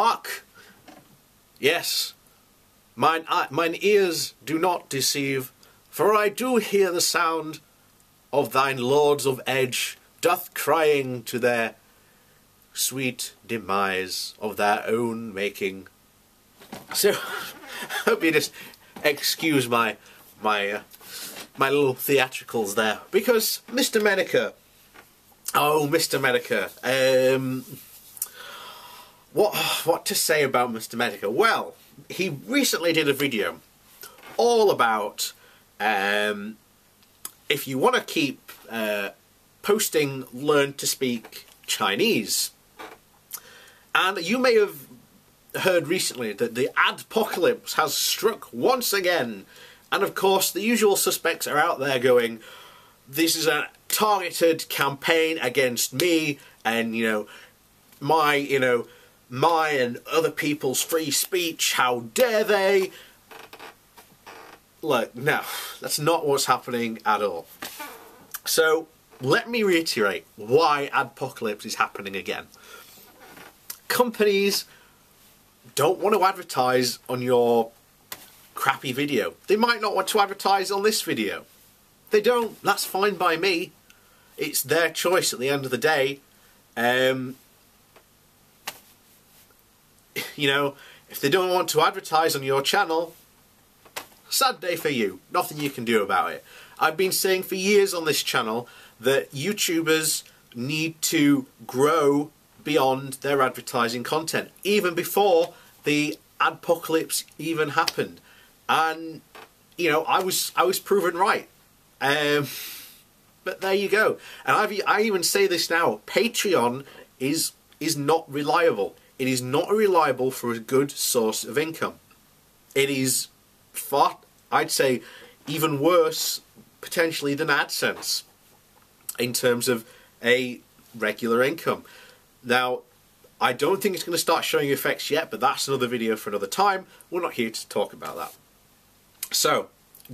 Hark! Yes, mine ears do not deceive, for I do hear the sound of thine lords of edge doth crying to their sweet demise of their own making. So, I hope you just excuse my little theatricals there, because Mr. Metokur, Mr. Metokur, what to say about Mr. Metokur? Well, he recently did a video all about if you want to keep posting learn to speak Chinese. And you may have heard recently that the adpocalypse has struck once again, and of course the usual suspects are out there going, this is a targeted campaign against me and my and other people's free speech, how dare they. Look, no, that's not what's happening at all. So let me reiterate why adpocalypse is happening again. Companies don't want to advertise on your crappy video. They might not want to advertise on this video. They don't. That's fine by me. It's their choice at the end of the day. If they don't want to advertise on your channel, sad day for you. Nothing you can do about it. I've been saying for years on this channel that YouTubers need to grow beyond their advertising content, even before the adpocalypse even happened. And I was proven right. But there you go. And I even say this now: Patreon is not reliable. It is not reliable for a good source of income. It is far, I'd say, even worse potentially than AdSense in terms of a regular income. Now, I don't think it's going to start showing effects yet, but that's another video for another time. We're not here to talk about that. So,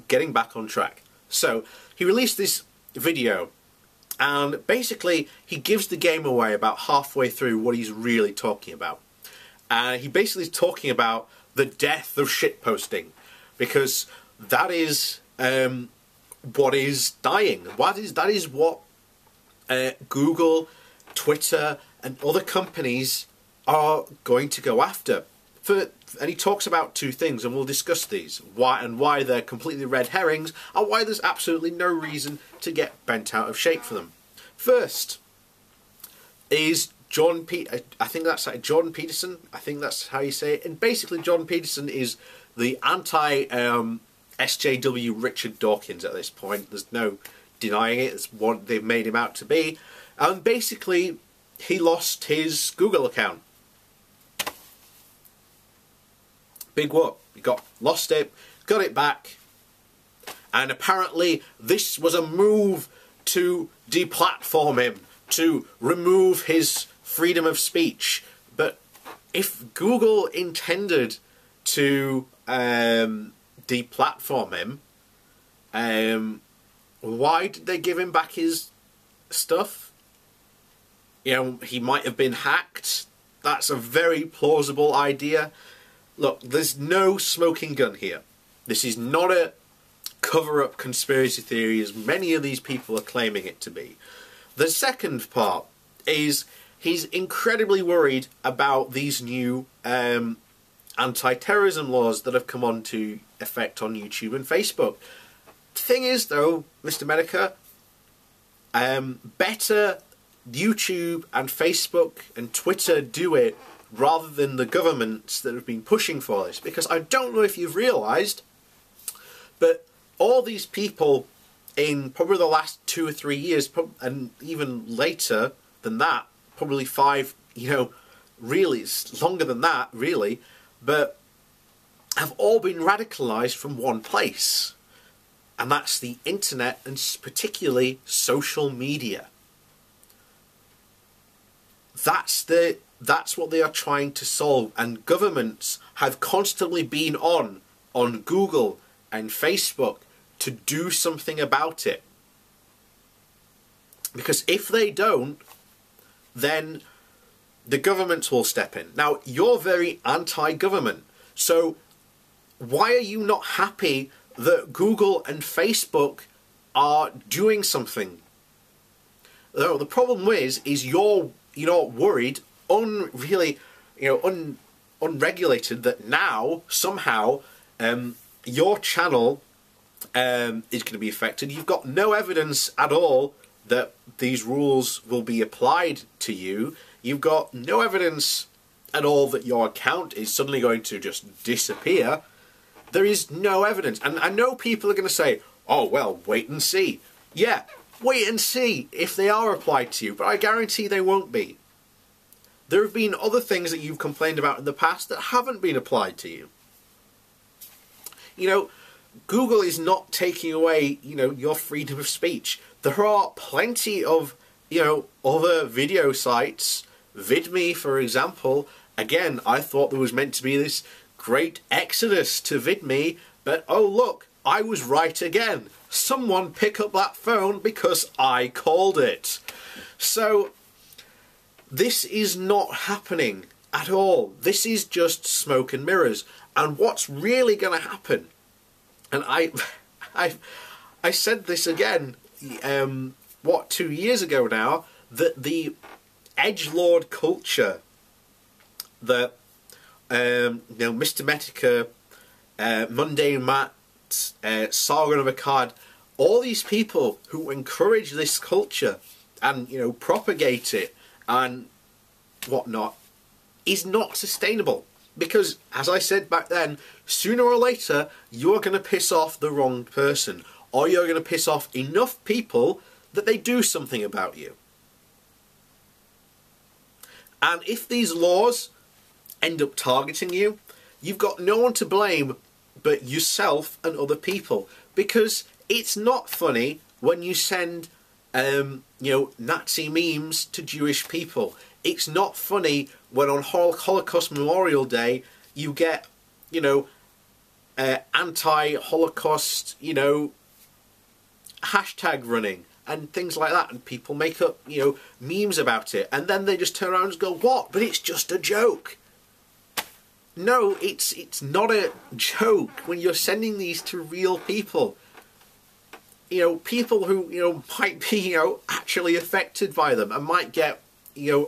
getting back on track. So, he released this video, and basically he gives the game away about halfway through what he's really talking about. He basically is talking about the death of shitposting, because that is what is dying. That is what Google, Twitter and other companies are going to go after. And he talks about two things, and we'll discuss these. Why they're completely red herrings, and why there's absolutely no reason to get bent out of shape for them. First is Jordan Peterson. I think that's how you say it. And basically Jordan Peterson is the anti-SJW Richard Dawkins at this point. There's no denying it. It's what they've made him out to be. And basically he lost his Google account. Big whoop. He lost it, got it back, and apparently this was a move to deplatform him, to remove his freedom of speech. But if Google intended to deplatform him, why did they give him back his stuff? He might have been hacked. That's a very plausible idea. Look, there's no smoking gun here. This is not a cover-up conspiracy theory as many of these people are claiming it to be. The second part is he's incredibly worried about these new anti-terrorism laws that have come into effect on YouTube and Facebook. The thing is, though, Mr. Metokur, better YouTube and Facebook and Twitter do it rather than the governments that have been pushing for this. Because I don't know if you've realised, but all these people in probably the last 2 or 3 years, and even later than that, probably 5, really, it's longer than that, really, but have all been radicalised from one place. And that's the internet, and particularly social media. That's what they are trying to solve, and governments have constantly been on Google and Facebook to do something about it. Because if they don't, then the government will step in. Now, you're very anti-government, so why are you not happy that Google and Facebook are doing something? The problem is you're worried, unregulated, that now somehow your channel is going to be affected. You've got no evidence at all that these rules will be applied to you. You've got no evidence at all that your account is suddenly going to just disappear. There is no evidence. And I know people are going to say, oh, well, wait and see. Yeah, wait and see if they are applied to you, but I guarantee they won't be. There have been other things that you've complained about in the past that haven't been applied to you. You know, Google is not taking away, your freedom of speech. There are plenty of, other video sites, VidMe, for example. Again, I thought there was meant to be this great exodus to VidMe, but oh look, I was right again. Someone pick up that phone because I called it. So, this is not happening at all. This is just smoke and mirrors. And what's really going to happen, and I said this again, 2 years ago now, that the edgelord culture that Mr. Metokur, Mundane Matt, Sargon of Akkad, all these people who encourage this culture and propagate it and whatnot, is not sustainable. Because, as I said back then, sooner or later you're going to piss off the wrong person, or you're going to piss off enough people that they do something about you. And if these laws end up targeting you, you've got no one to blame but yourself and other people. Because it's not funny when you send Nazi memes to Jewish people. It's not funny when on Holocaust Memorial Day you get, anti-Holocaust, hashtag running and things like that, and people make up, memes about it, and then they just turn around and go, what? But it's just a joke. No, it's not a joke when you're sending these to real people. People who, might be, actually affected by them and might get,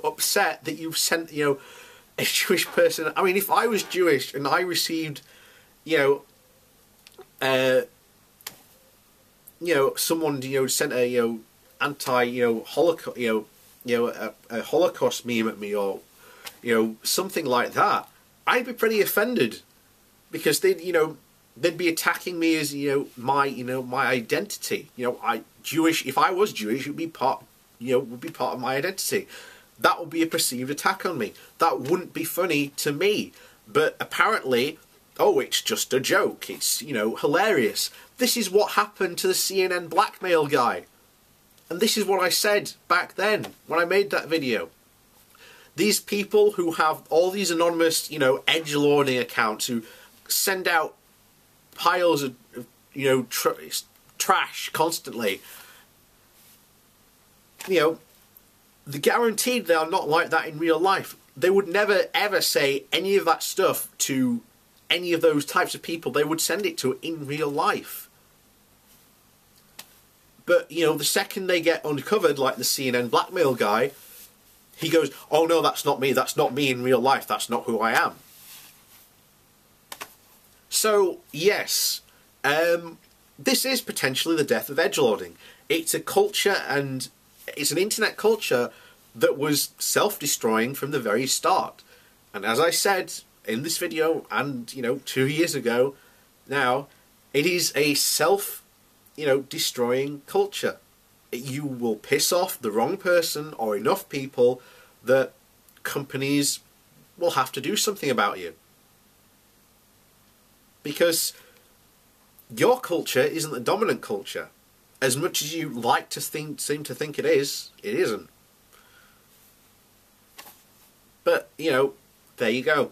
upset that you've sent, a Jewish person. I mean, if I was Jewish and I received, someone, sent a, anti, Holocaust, a Holocaust meme at me, or, something like that, I'd be pretty offended, because they'd be attacking me as, my identity. Jewish, if I was Jewish, it would be part, would be part of my identity. That would be a perceived attack on me. That wouldn't be funny to me. But apparently, oh, it's just a joke. It's, hilarious. This is what happened to the CNN blackmail guy. And this is what I said back then, when I made that video. These people who have all these anonymous, edgelording accounts, who send out piles of, trash constantly, they're guaranteed they are not like that in real life. They would never ever say any of that stuff to any of those types of people they would send it to in real life. But, the second they get uncovered, like the CNN blackmail guy, he goes, oh no, that's not me in real life, that's not who I am. So, yes, this is potentially the death of edgelording. It's a culture, and it's an internet culture that was self-destroying from the very start. And as I said in this video, and 2 years ago now, it is a destroying culture. You will piss off the wrong person or enough people that companies will have to do something about you. Because your culture isn't the dominant culture. As much as you like to seem to think it isn't. But, there you go.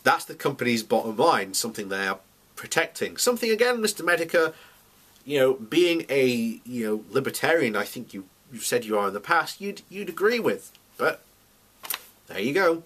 That's the company's bottom line, something they are protecting. Something, again, Mr. Metokur, being a, libertarian, I think you you've said you are in the past, you'd agree with. But there you go.